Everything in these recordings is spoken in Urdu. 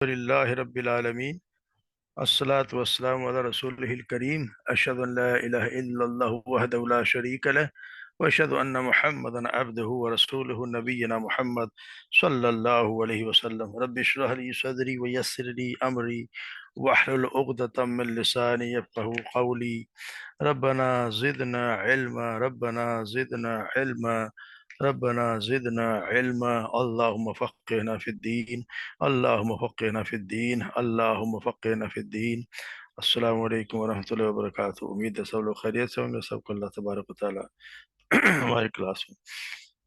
للہ رب العالمین الصلاة والسلام علی رسولہ الکریم اشہد ان لا الہ الا اللہ وحدہ لا شریک لہ واشہد ان محمدا عبدہ ورسولہ نبینا محمد صلی اللہ علیہ وسلم رب اشرح لی صدری ویسر لی امری واحلل عقدۃ من لسانی یفقہوا قولی ربنا زدنا علما ربنا زدنا علما ربنا زدنا علما اللہم فقہنا فی الدین اللہم فقہنا فی الدین اللہم فقہنا فی الدین۔ السلام علیکم ورحمۃ اللہ وبرکاتہ۔ امید ہے سب لوگ خیریت سے ہوں گے۔ سب کو اللہ تبارک و تعالیٰ ہماری کلاس میں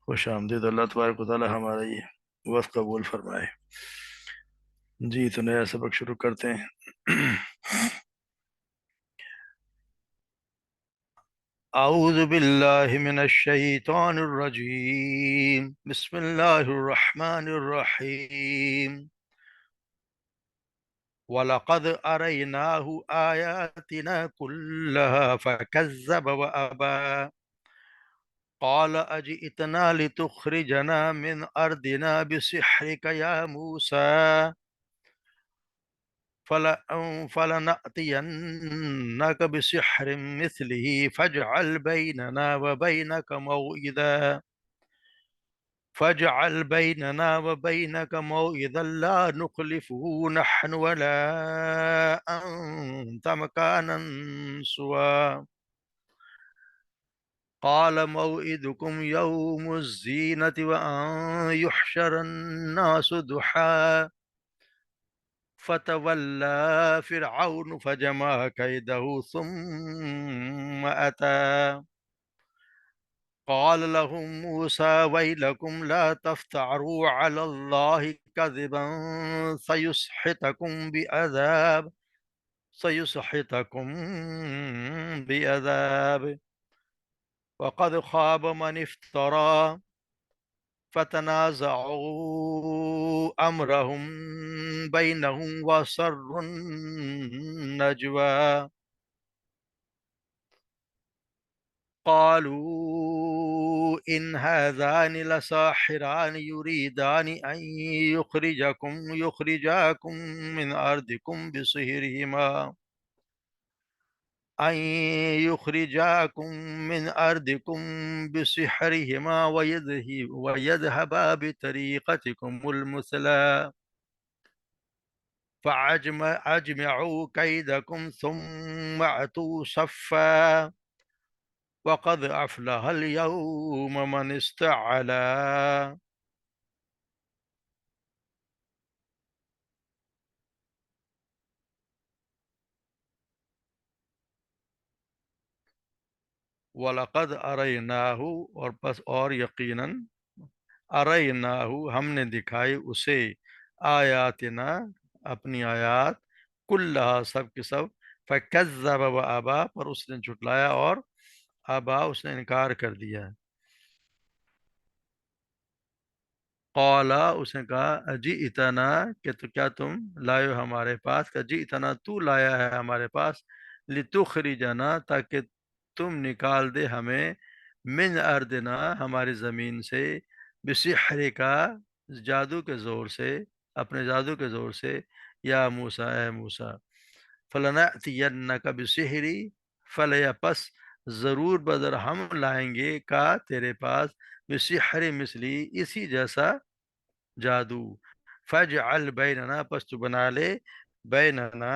خوش آمدید۔ اللہ تبارک و تعالیٰ ہمارا یہ وقت قبول فرمائے۔ جی تو نیا سبق شروع کرتے ہیں۔ اعوذ باللہ من الشیطان الرجیم، بسم اللہ الرحمن الرحیم۔ وَلَقَدْ أَرَيْنَاهُ آيَاتِنَا كُلَّهَا فَكَذَّبَ وَأَبَى قَالَ أَجِئْتَنَا لِتُخْرِجَنَا مِنْ أَرْضِنَا بِسِحْرِكَ يَا مُوسَى فَلَنَأْتِيَنَّكَ بِسِحْرٍ مِثْلِهِ فاجعل بيننا وبينك موعدا لا نخلفه نحن ولا أنت مكانا سوى قال موعدكم يوم الزينة وأن يحشر الناس ضحى فتولى فرعون فجمع كيده ثم أتى قال لهم موسى ويلكم لا تفتروا على الله كذبا سيسحتكم بعذاب وقد خاب من افترى فتنازعوا أمرهم بينهم وأسروا النجوى قالوا إن هذان لساحران يريدان أن يخرجاكم من أرضكم بسحرهما ويذهبا بطريقتكم المثلى فأجمعوا كيدكم ثم أتوا صفا وقد أفلح اليوم من استعلى۔ وَلَقَدْ أَرَيْنَاهُ اور یقیناً أَرَيْنَاهُ ہم نے دکھائی اسے آیاتنا اپنی آیات کلہا سب کے سب فَكَذَّبَ وَأَبَى پر اس نے جھٹلایا اور ابا اس نے انکار کر دیا۔ قالا اس نے کہا اجئتنا کہ تو کیا تم لائے ہو ہمارے پاس، اجئتنا تو لایا ہے ہمارے پاس، لتخرجنا تاکہ تم نکال دے ہمیں، من اردنا ہماری زمین سے، بسحر کا جادو کے زور سے، اپنے جادو کے زور سے، یا موسیٰ اے موسیٰ، فلنأتینک بسحری فلیا پس ضرور بدر ہم لائیں گے کا تیرے پاس، بسحر مثلی اسی جیسا جادو، فجعل بیننا پس تو بنا لے، بیننا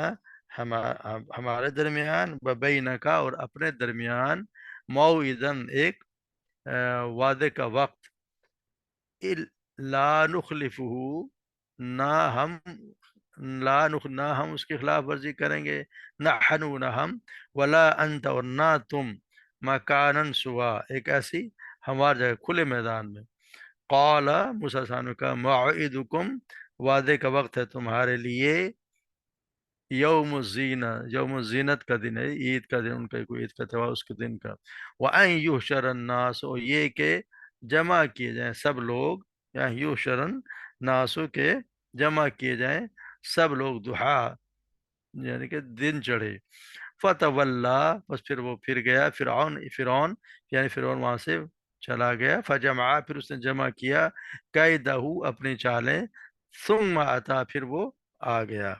ہمارے درمیان، بینکا اور اپنے درمیان، موعدن ایک وعدے کا وقت، لا نخلفہ نہ ہم اس کی خلاف ورزی کریں گے، نحن نہ ہم، ولا انت اور نہ تم، مکانن سوا ایک ایسی ہمار جگہ کھلے میدان میں۔ قال موسیٰ علیہ السلام کا موعدکم وعدے کا وقت ہے تمہارے لیے، یوم الزینہ یوم الزینت کا دن ہے، عید کا دن، ان کا کوئی عید کا تہوار اس کے دن کا، وَأَن يُحْشَرَ النَّاسُ اور یہ کہ جمع کیے جائیں سب لوگ، یا یحشر الناس کے جمع کیے جائیں سب لوگ، دحا یعنی کہ دن چڑھے، فتولا بس پھر وہ پھر گیا، فرعون یعنی فرعون وہاں سے چلا گیا، فجمع پھر اس نے جمع کیا، قیدہ اپنی چالیں، ثم اتا پھر وہ آ گیا،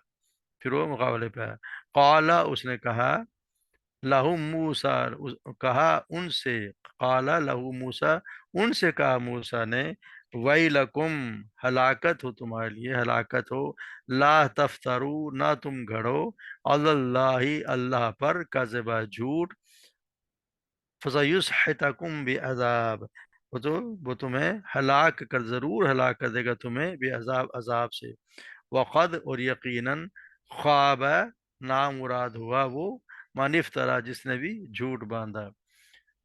پھر وہ مقابلے پہ آیا۔ قالا، اس نے کہا، لہو موسیٰ، کہا ان سے، قالا لہو موسیٰ، ان سے کہا موسیٰ نے، ویلکم، ہلاکت ہو تمہارے لیے، ہلاکت ہو، لا تفترو، نہ تم گھڑو، علی اللہ، اللہ پر، کذبا، جھوٹ، فَسَيُسْحِتَكُمْ بِعَذَاب، وہ تو وہ تمہیں ہلاک کر، ضرور ہلاک کر دے گا تمہیں، عذاب، عذاب سے، وقد، اور یقیناً، خواب، نامراد ہوا وہ، من افطرا، جس نے بھی جھوٹ باندھا،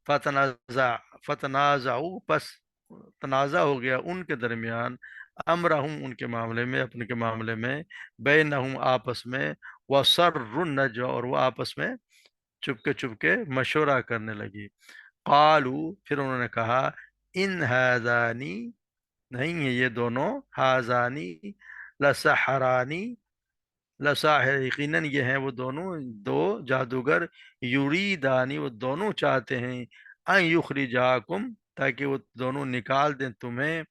فتنازع، فتنازعوا، پس تنازع ہو گیا ان کے درمیان، امرہم، ان کے معاملے میں، اپنے کے معاملے میں، بینہم، آپس میں، وَسَرُّ النَّجْوَىٰ، اور وہ آپس میں چپ کے مشورہ کرنے لگی، قالو، پھر انہوں نے کہا، ان ہذانی، نہیں ہے یہ دونوں، ہذانی، لسحرانی، لساحر، یقیناً یہ ہیں وہ دونوں، دو جادوگر، یریدانی، وہ دونوں چاہتے ہیں، ان یخرجاکم، تاکہ وہ دونوں نکال دیں تمہیں،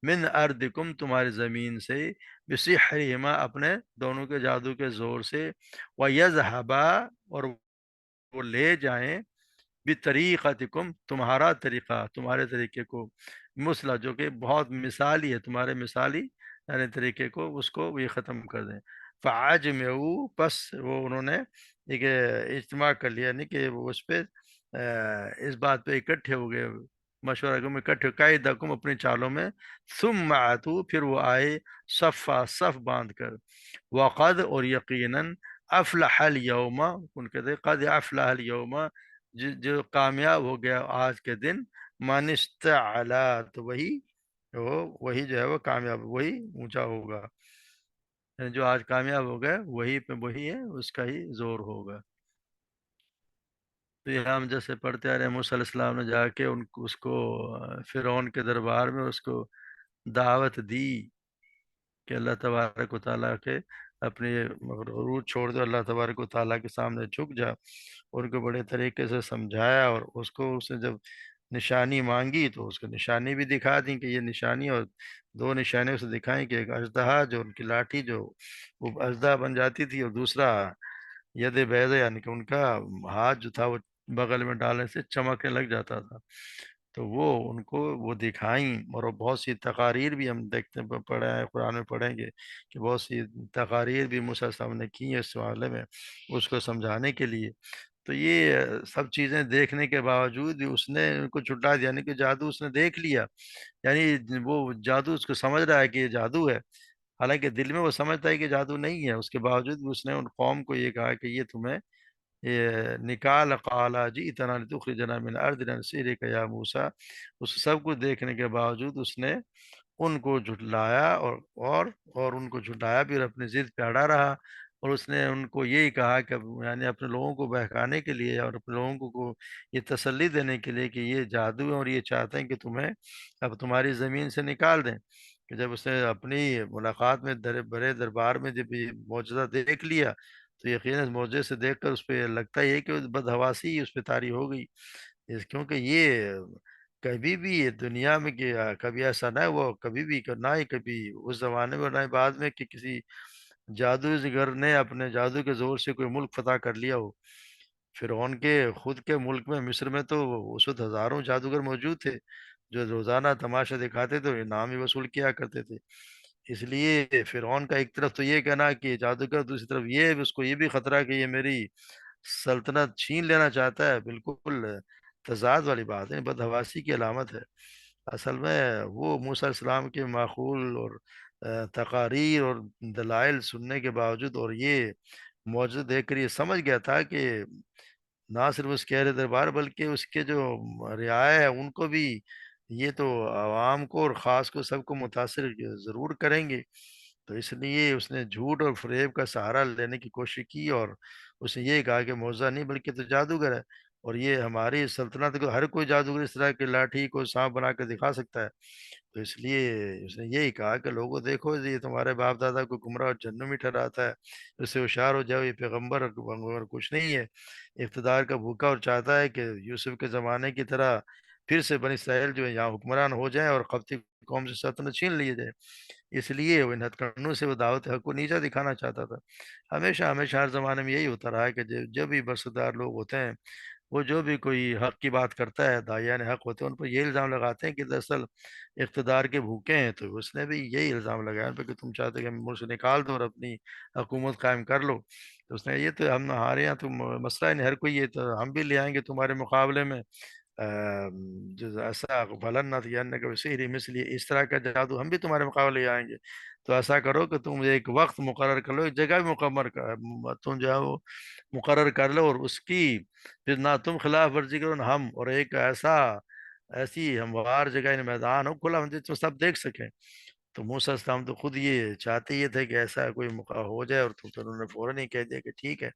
من ارضکم، تمہاری زمین سے، بسحرہما، اپنے دونوں کے جادو کے زور سے، ویذھبا، اور وہ لے جائیں، بطریقتکم، تمہارا طریقہ، تمہارے طریقے کو، مسئلہ، جو کہ بہت مثالی ہے، تمہارے مثالی یعنی طریقے کو، اس کو یہ ختم کر دیں، فعجمعوا، پس وہ انہوں نے ایک اجتماع کر لیا، یعنی کہ وہ اس پہ اس بات پہ اکٹھے ہو گئے، مشورہ میں اکٹھے، قاعدکم، اپنی چالوں میں، ثم اتوا، پھر وہ آئے، صفا، صف باندھ کر، وقد، اور یقیناً، افلح الیوم، ان کہتے ہیں قد افلح الیوم، جو کامیاب ہو گیا آج کے دن، من استعلا، تو وہی جو ہے وہ کامیاب، وہی اونچا ہوگا، یعنی جو آج کامیاب ہو گیا وہی پہ وہی ہے، اس کا ہی زور ہوگا۔ تو یہ ہم جیسے پڑھتے آ رہے ہیں، موسیٰ علیہ السلام نے جا کے اس کو فرعون کے دربار میں اس کو دعوت دی کہ اللہ تبارک و تعالیٰ کے اپنے غرور چھوڑ دو، اللہ تبارک و تعالیٰ کے سامنے جھک جا، ان کو بڑے طریقے سے سمجھایا، اور اس نے جب نشانی مانگی تو اس کو نشانی بھی دکھا دی کہ یہ نشانی، اور دو نشانی اسے دکھائیں کہ ایک اژدہا، جو ان کی لاٹھی جو وہ اژدہا بن جاتی تھی، اور دوسرا ید بیضہ، یعنی کہ ان کا ہاتھ جو تھا وہ بغل میں ڈالنے سے چمکنے لگ جاتا تھا، تو وہ ان کو وہ دکھائیں، اور وہ بہت سی تقاریر بھی ہم دیکھتے ہیں، پڑھے ہیں قرآن میں پڑھیں گے کہ بہت سی تقاریر بھی موسیٰ علیہ السلام نے کی ہیں اس معاملے میں، اس کو سمجھانے کے لیے۔ تو یہ سب چیزیں دیکھنے کے باوجود بھی اس نے ان کو جھٹلا دیا، یعنی کہ جادو اس نے دیکھ لیا، یعنی وہ جادو اس کو سمجھ رہا ہے کہ یہ جادو ہے، حالانکہ دل میں وہ سمجھتا ہے کہ جادو نہیں ہے، اس کے باوجود بھی اس نے ان قوم کو یہ کہا کہ یہ تمہیں یہ نکال، قالا جئتنا لتخرجنا من ارضنا بسحرک یا موسیٰ، اس سب کو دیکھنے کے باوجود اس نے ان کو جھٹلایا، اور ان کو جھٹلایا، پھر اپنی ضد پہ اڑا رہا، اور اس نے ان کو یہی کہا کہ یعنی اپنے لوگوں کو بہکانے کے لیے، اور اپنے لوگوں کو یہ تسلی دینے کے لیے کہ یہ جادو ہے، اور یہ چاہتے ہیں کہ تمہیں اب تمہاری زمین سے نکال دیں، کہ جب اس نے اپنی ملاقات میں بڑے دربار میں جب یہ معجزہ دیکھ لیا، تو یقیناً معجزے سے دیکھ کر اس پہ لگتا ہی ہے کہ بدحواسی اس پہ طاری ہو گئی، کیونکہ یہ کبھی بھی یہ دنیا میں کہ کبھی ایسا نہ ہوا، کبھی بھی نہ ہی کبھی اس زمانے میں، نہ ہی بعد میں، کہ کسی جادوگر نے اپنے جادو کے زور سے کوئی ملک فتح کر لیا ہو۔ فرعون کے خود کے ملک میں، مصر میں، تو اس وقت ہزاروں جادوگر موجود تھے جو روزانہ تماشا دکھاتے تھے، انعام ہی وصول کیا کرتے تھے، اس لیے فرعون کا ایک طرف تو یہ کہنا کہ جادوگر، دوسری طرف یہ اس کو یہ بھی خطرہ کہ یہ میری سلطنت چھین لینا چاہتا ہے، بالکل تضاد والی بات ہے، بدحواسی کی علامت ہے۔ اصل میں وہ موسیٰ علیہ السلام کے معقول اور تقاریر اور دلائل سننے کے باوجود، اور یہ معجزہ دیکھ کر یہ سمجھ گیا تھا کہ نہ صرف اس کے اہل دربار بلکہ اس کے جو رعایا ہے ان کو بھی یہ تو عوام کو اور خاص کو سب کو متاثر ضرور کریں گے، تو اس لیے اس نے جھوٹ اور فریب کا سہارا لینے کی کوشش کی، اور اس نے یہ کہا کہ معجزہ نہیں بلکہ تو جادوگر ہے، اور یہ ہماری سلطنت کو ہر کوئی جادوگر اس طرح کی لاٹھی کو سانپ بنا کے دکھا سکتا ہے، تو اس لیے اس نے یہی کہا کہ لوگوں دیکھو، یہ تمہارے باپ دادا کو گمراہ اور جہنمی ٹھہراتا ہے، اس سے ہوشیار ہو جاؤ، یہ پیغمبر اور کچھ نہیں ہے، اقتدار کا بھوکا، اور چاہتا ہے کہ یوسف کے زمانے کی طرح پھر سے بنی اسرائیل جو ہے یہاں حکمران ہو جائیں اور قبطی قوم سے سلطنت چھین لیے جائے۔ اس لیے وہ ان ہتھ کنڈوں سے وہ دعوت حق کو نیچا دکھانا چاہتا تھا۔ ہمیشہ ہمیشہ ہر زمانے میں یہی ہوتا رہا ہے کہ جو بھی برسدار لوگ ہوتے ہیں، وہ جو بھی کوئی حق کی بات کرتا ہے، داعیان حق ہوتے ہیں، ان پر یہ الزام لگاتے ہیں کہ دراصل اقتدار کے بھوکے ہیں۔ تو اس نے بھی یہی الزام لگایا ان پہ کہ تم چاہتے کہ ہم ملک سے نکال دو اور اپنی حکومت قائم کر لو۔ تو اس نے یہ تو ہمارے یہاں تو مسئلہ ہی نہیں، ہر کوئی یہ تو ہم بھی لے آئیں گے تمہارے مقابلے میں، جو ایسا فلن نہ کہ سحری مثل، اس طرح کا جادو ہم بھی تمہارے مقابلے لے آئیں گے۔ تو ایسا کرو کہ تم ایک وقت مقرر کر لو، ایک جگہ بھی تم جو ہے وہ مقرر کر لو، اور اس کی پھر نہ تم خلاف ورزی کرو نہ ہم، اور ایک ایسی ہموار جگہ یعنی میدان ہو کھلا ہو جس میں سب دیکھ سکیں۔ تو موسیٰ علیہ السلام تو خود یہ چاہتے یہ تھے کہ ایسا کوئی موقع ہو جائے، اور تو پھر انہوں نے فوراً ہی کہہ دیا کہ ٹھیک ہے،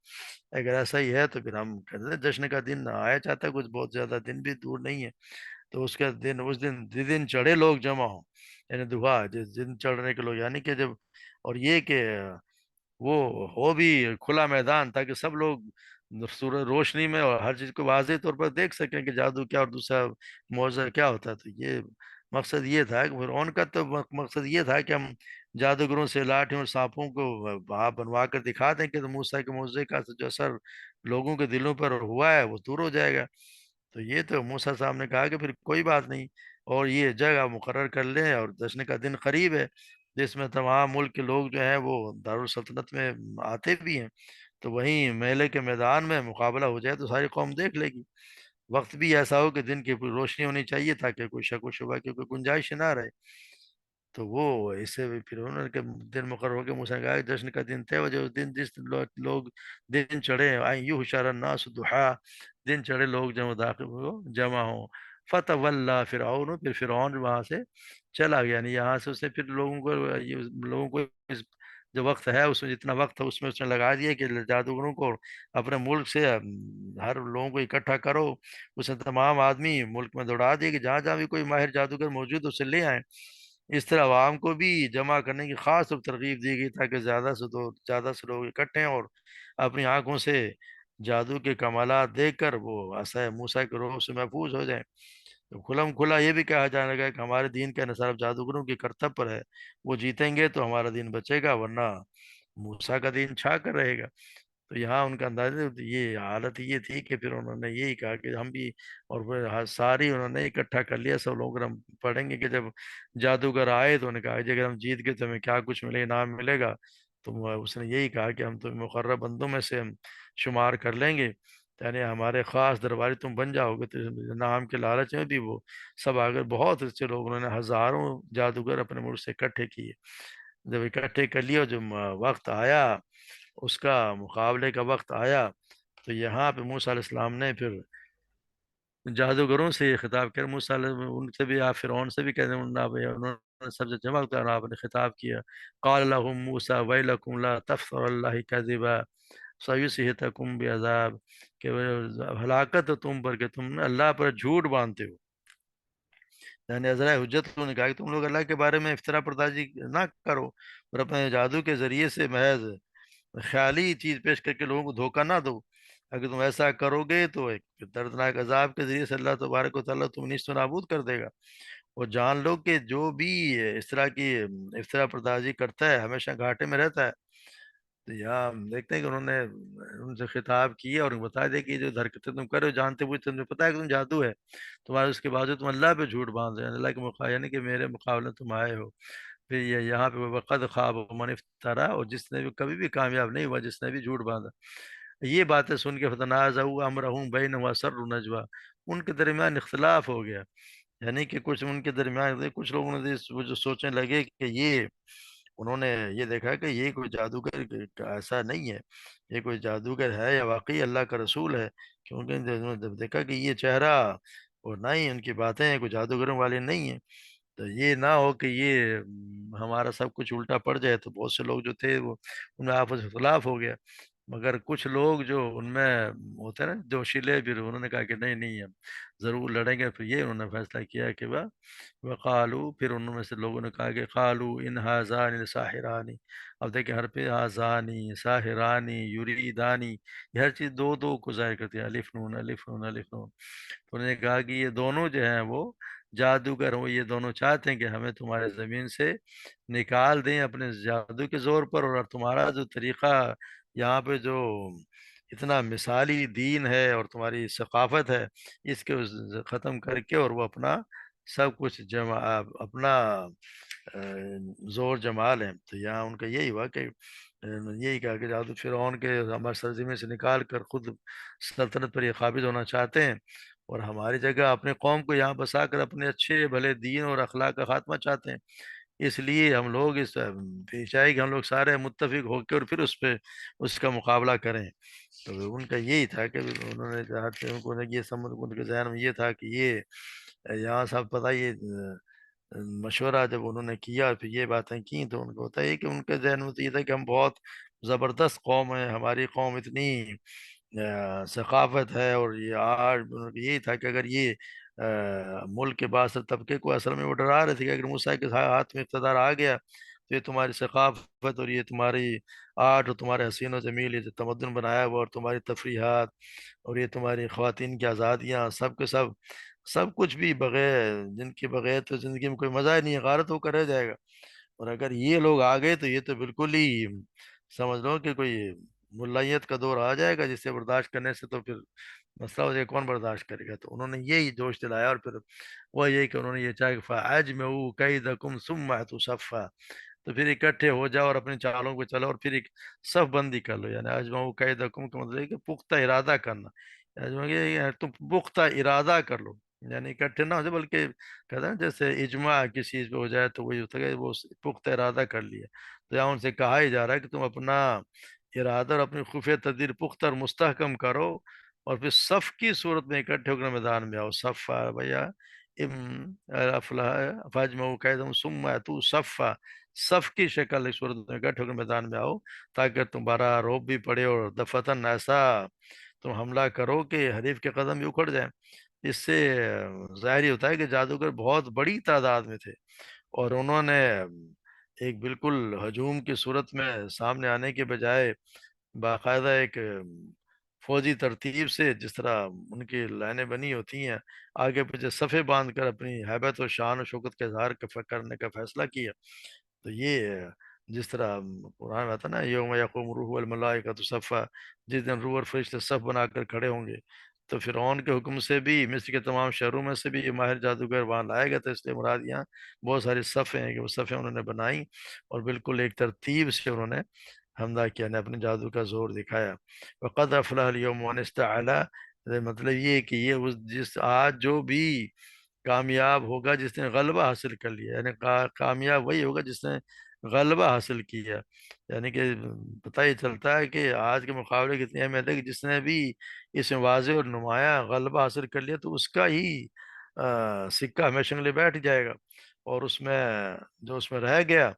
اگر ایسا ہی ہے تو پھر ہم کہتے ہیں جشن کا دن آیا چاہتا ہے، کچھ بہت زیادہ دن بھی دور نہیں ہے۔ تو اس کا دن، اس دن دن چڑھے لوگ جمع ہوں، یعنی دعا جس دن چڑھنے کے لوگ، یعنی کہ جب، اور یہ کہ وہ ہو بھی کھلا میدان تاکہ سب لوگ سورج روشنی میں اور ہر چیز کو واضح طور پر دیکھ سکیں کہ جادو کیا اور دوسرا معجزہ کیا ہوتا ہے۔ تو یہ مقصد یہ تھا کہ فرعون کا تو مقصد یہ تھا کہ ہم جادوگروں سے لاٹھیں اور سانپوں کو وہاں بنوا کر دکھا دیں کہ موسیٰ کے معجزے کا جو اثر لوگوں کے دلوں پر ہوا ہے وہ دور ہو جائے گا۔ تو یہ تو موسیٰ صاحب نے کہا کہ پھر کوئی بات نہیں، اور یہ جگہ مقرر کر لیں، اور جشن کا دن قریب ہے جس میں تمام ملک کے لوگ جو ہیں وہ دارالسلطنت میں آتے بھی ہیں، تو وہیں میلے کے میدان میں مقابلہ ہو جائے تو ساری قوم دیکھ لے گی۔ وقت بھی ایسا ہو کہ دن کی پوری روشنی ہونی چاہیے تاکہ کوئی شک و شبہ کی کوئی گنجائش نہ رہے۔ تو وہ اس سے بھی پھر انہوں نے کہ دن مقرر ہو کے موسیٰ نے کہا کہ جشن کا دن طے ہو جو دن جس دن لوگ دن چڑھے آئیں یو حشر الناس ضحیٰ، دن چڑھے لوگ جمع داخل ہو جمع ہوں، فتولی فرعون، پھر فرعون وہاں سے چلا گیا، یعنی یہاں سے اس نے پھر لوگوں کو جو وقت ہے اس میں جتنا وقت ہے اس میں اس نے لگا دیا کہ جادوگروں کو اپنے ملک سے ہر لوگوں کو اکٹھا کرو۔ اس نے تمام آدمی ملک میں دوڑا دیے کہ جہاں جہاں بھی کوئی ماہر جادوگر موجود اسے لے آئیں۔ اس طرح عوام کو بھی جمع کرنے کی خاص طور ترغیب دی گئی تاکہ زیادہ سے لوگ اکٹھے ہوں اور اپنی آنکھوں سے جادو کے کمالات دیکھ کر وہ عصا موسیٰ کے روح سے محفوظ ہو جائیں۔ تو کھلم کھلا یہ بھی کہا جانے لگا کہ ہمارے دین کا انحصار جادوگروں کے کرتب پر ہے، وہ جیتیں گے تو ہمارا دین بچے گا، ورنہ موسیٰ کا دین چھا کر رہے گا۔ تو یہاں ان کا اندازہ یہ حالت یہ تھی کہ پھر انہوں نے یہی کہا کہ ہم بھی، اور پھر ساری انہوں نے اکٹھا کر لیا سب لوگ، ہم پڑھیں گے کہ جب جادوگر آئے تو انہوں نے کہا کہ اگر ہم جیت گئے تو ہمیں کیا کچھ ملے، انعام ملے گا۔ تو اس نے یہی کہا کہ ہم تو مقرر بندوں میں سے ہم شمار کر لیں گے، یعنی ہمارے خاص درباری تم بن جاؤ گے۔ تو نام کے لالچ میں بھی وہ سب آگر بہت اچھے لوگ، انہوں نے ہزاروں جادوگر اپنے ملک سے اکٹھے کیے۔ جب اکٹھے کر لیا، جو وقت آیا اس کا مقابلے کا وقت آیا، تو یہاں پہ موسیٰ علیہ السلام نے پھر جادوگروں سے یہ خطاب کیا، موسیٰ علیہ ان سے بھی، آپ فرعون سے بھی کہتے ہیں، انہوں نے سب سے جمع کر آپ نے خطاب کیا، قال لهم موسیٰ ویلکم لا تفتر اللہ کذبا سیصحتکم بعذاب، کہ ہلاکت ہے تم پر کہ تم نے اللہ پر جھوٹ باندھتے ہو۔ یعنی عذرائے حجت انہوں نے کہا کہ تم لوگ اللہ کے بارے میں افطرا پردازی نہ کرو، اور اپنے جادو کے ذریعے سے محض خیالی چیز پیش کر کے لوگوں کو دھوکہ نہ دو۔ اگر تم ایسا کرو گے تو ایک دردناک عذاب کے ذریعے سے اللہ تبارک و تعالیٰ تم نیست و نابود کر دے گا۔ اور جان لو کہ جو بھی اس طرح کی افطرا پردازی کرتا ہے ہمیشہ گھاٹے میں رہتا ہے۔ تو یہاں ہم دیکھتے ہیں کہ انہوں نے ان سے خطاب کیا اور بتا دیا کہ یہ جو حرکتیں تم کر رہے ہو جانتے ہوئے تمہیں پتا ہے کہ تم جادو ہے تمہارے، اس کے باوجود تم اللہ پہ جھوٹ باندھ رہے ہیں، اللہ کے مقابلے یعنی کہ میرے مقابلے تم آئے ہو۔ پھر یہ یہاں پہ وقد خواب من افطرا، اور جس نے بھی کبھی بھی کامیاب نہیں ہوا جس نے بھی جھوٹ باندھا۔ یہ باتیں سن کے فتنازعوا امرهم بینهم واسروا نجوا، ان کے درمیان اختلاف ہو گیا، یعنی کہ کچھ ان کے درمیان کچھ لوگوں نے وہ جو سوچنے لگے کہ یہ، انہوں نے یہ دیکھا کہ یہ کوئی جادوگر ایسا نہیں ہے، یہ کوئی جادوگر ہے یا واقعی اللہ کا رسول ہے، کیونکہ انہوں نے جب دیکھا کہ یہ چہرہ اور نہ ہی ان کی باتیں کوئی جادوگروں والی نہیں ہیں، تو یہ نہ ہو کہ یہ ہمارا سب کچھ الٹا پڑ جائے۔ تو بہت سے لوگ جو تھے وہ ان میں آپس میں اختلاف ہو گیا۔ مگر کچھ لوگ جو ان میں ہوتے ہیں نا جوشیلے، پھر انہوں نے کہا کہ نہیں نہیں ہم ضرور لڑیں گے. پھر یہ انہوں نے فیصلہ کیا کہ وقالو، پھر انہوں میں سے لوگوں نے کہا کہ قالو ان ہاذان لساحرانی. اب دیکھیں ہر پہ ہاذانی، ساحرانی، یریدانی، یہ ہر چیز دو دو کو ظاہر کرتی ہے، الف نون الف نون الف نون. تو انہوں نے کہا کہ یہ دونوں جو ہیں وہ جادوگر، وہ یہ دونوں چاہتے ہیں کہ ہمیں تمہارے زمین سے نکال دیں اپنے جادو کے زور پر، اور تمہارا جو طریقہ یہاں پہ جو اتنا مثالی دین ہے اور تمہاری ثقافت ہے، اس کے ختم کر کے اور وہ اپنا سب کچھ جمع، اپنا زور جما لیں. تو یہاں ان کا یہی ہوا کہ یہی کہا کہ جادو فرعون کے ہمارے سرزمین سے نکال کر خود سلطنت پر یہ قابض ہونا چاہتے ہیں، اور ہماری جگہ اپنے قوم کو یہاں بسا کر اپنے اچھے بھلے دین اور اخلاق کا خاتمہ چاہتے ہیں. اس لیے ہم لوگ اس پیش آئے کہ ہم لوگ سارے متفق ہو کے اور پھر اس پہ اس کا مقابلہ کریں. تو ان کا یہی تھا کہ انہوں نے کہا کہ ان کو یہ سمجھ، ان کے ذہن میں یہ تھا کہ یہ یہاں سب پتہ یہ مشورہ جب انہوں نے کیا پھر یہ باتیں کی، تو ان کو ہوتا ہے کہ ان کے ذہن میں تو یہ تھا کہ ہم بہت زبردست قوم ہے، ہماری قوم اتنی ثقافت ہے، اور یہ آج ان کا یہی تھا کہ اگر یہ ملک کے باثر طبقے کو اصل میں وہ ڈرا رہے تھے کہ اگر موسیٰ کے ہاتھ میں اقتدار آ گیا تو یہ تمہاری ثقافت اور یہ تمہاری آرٹ اور تمہارے حسین و جمیل یہ جو تمدن بنایا ہوا اور تمہاری تفریحات اور یہ تمہاری خواتین کی آزادیاں سب کے سب سب کچھ بھی بغیر، جن کے بغیر تو زندگی میں کوئی مزہ ہی نہیں ہے، غارت ہو کر رہ جائے گا. اور اگر یہ لوگ آ گئے تو یہ تو بالکل ہی سمجھ لو کہ کوئی ملائیت کا دور آ جائے گا، جس سے برداشت کرنے سے تو پھر مسئلہ ہو جائے، کون برداشت کرے گا. تو انہوں نے یہی جوش دلایا، اور پھر وہ یہی کہ انہوں نے یہ چاہا کہ فَأَجْمِعُوا كَيْدَكُمْ ثُمَّ أَتُوا صَفًّا. تو پھر اکٹھے ہو جاؤ اور اپنی چالوں کو چلو اور پھر ایک صف بندی کر لو. یعنی اجمعوا کیدکم کا مطلب ہے کہ پختہ ارادہ کرنا. اجمع یہ ہے تم پختہ ارادہ کر لو، یعنی اکٹھے نہ ہو جائے بلکہ کہتے ہیں نا جیسے اجماع کسی چیز پہ ہو جائے تو وہی ہوتا ہے کہ وہ پختہ ارادہ کر لیا. تو یہاں ان سے کہا ہی جا رہا ہے کہ تم اپنا ارادہ اور اپنی خفیہ تدبیر پختہ اور مستحکم کرو، اور پھر صف کی صورت میں اکٹھے ہو کر میدان میں آؤ. صفا بھیا ام افلاح فاجمعوا کیدہم ثم اتوا صفا، صف کی شکل ایک صورت میں اکٹھے ہو کر میدان میں آؤ، تاکہ تمہارا روب بھی پڑے اور دفتن ایسا تم حملہ کرو کہ حریف کے قدم بھی اکھڑ جائیں. اس سے ظاہر ہوتا ہے کہ جادوگر بہت بڑی تعداد میں تھے، اور انہوں نے ایک بالکل ہجوم کی صورت میں سامنے آنے کے بجائے باقاعدہ ایک فوجی ترتیب سے، جس طرح ان کی لائنیں بنی ہوتی ہیں، آگے پیچھے صفیں باندھ کر اپنی ہیبت و شان و شوکت کا اظہار کرنے کا فیصلہ کیا. تو یہ جس طرح قرآن میں آتا ہے نا یوم یقوم الروح والملائکۃ صفا، جس دن روح اور فرشتے صف بنا کر کھڑے ہوں گے. تو فرعون کے حکم سے بھی مصر کے تمام شہروں میں سے بھی یہ ماہر جادوگر وہاں لائے گئے تھے، اس لیے مراد یہاں بہت ساری صفیں ہیں کہ وہ صفیں انہوں نے بنائی اور بالکل ایک ترتیب سے انہوں نے حملہ کیا، نے اپنے جادو کا زور دکھایا. وقد افلح اليوم من استعلا، مطلب یہ ہے کہ یہ جس آج جو بھی کامیاب ہوگا جس نے غلبہ حاصل کر لیا، یعنی کامیاب وہی ہوگا جس نے غلبہ حاصل کیا. یعنی کہ پتہ ہی چلتا ہے کہ آج کے مقابلے کی اتنی اہمیت ہے کہ جس نے بھی اس میں واضح اور نمایاں غلبہ حاصل کر لیا تو اس کا ہی سکہ ہمیشہ کے لیے بیٹھ جائے گا، اور اس میں جو اس میں رہ گیا،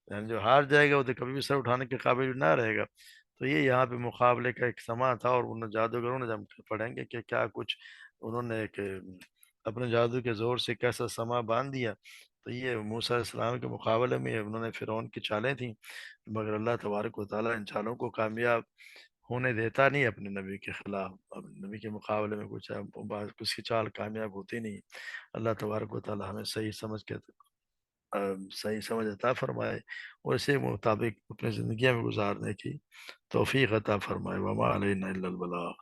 یعنی جو ہار جائے گا وہ تو کبھی بھی سر اٹھانے کے قابل بھی نہ رہے گا. تو یہ یہاں پہ مقابلے کا ایک سماں تھا، اور ان جادوگروں نے جب پڑھیں گے کہ کیا کچھ انہوں نے ایک اپنے جادو کے زور سے کیسا سما باندھ دیا. تو یہ موسیٰ علیہ السلام کے مقابلے میں انہوں نے فرعون کی چالیں تھیں، مگر اللہ تبارک و تعالیٰ ان چالوں کو کامیاب ہونے دیتا نہیں اپنے نبی کے خلاف. اب نبی کے مقابلے میں کچھ کی چال کامیاب ہوتی نہیں. اللہ تبارک و تعالیٰ ہمیں صحیح سمجھ کے صحیح سمجھ عطا فرمائے اور اسے مطابق اپنی زندگیاں میں گزارنے کی توفیق عطا فرمائے. وما علینا الا البلاغ.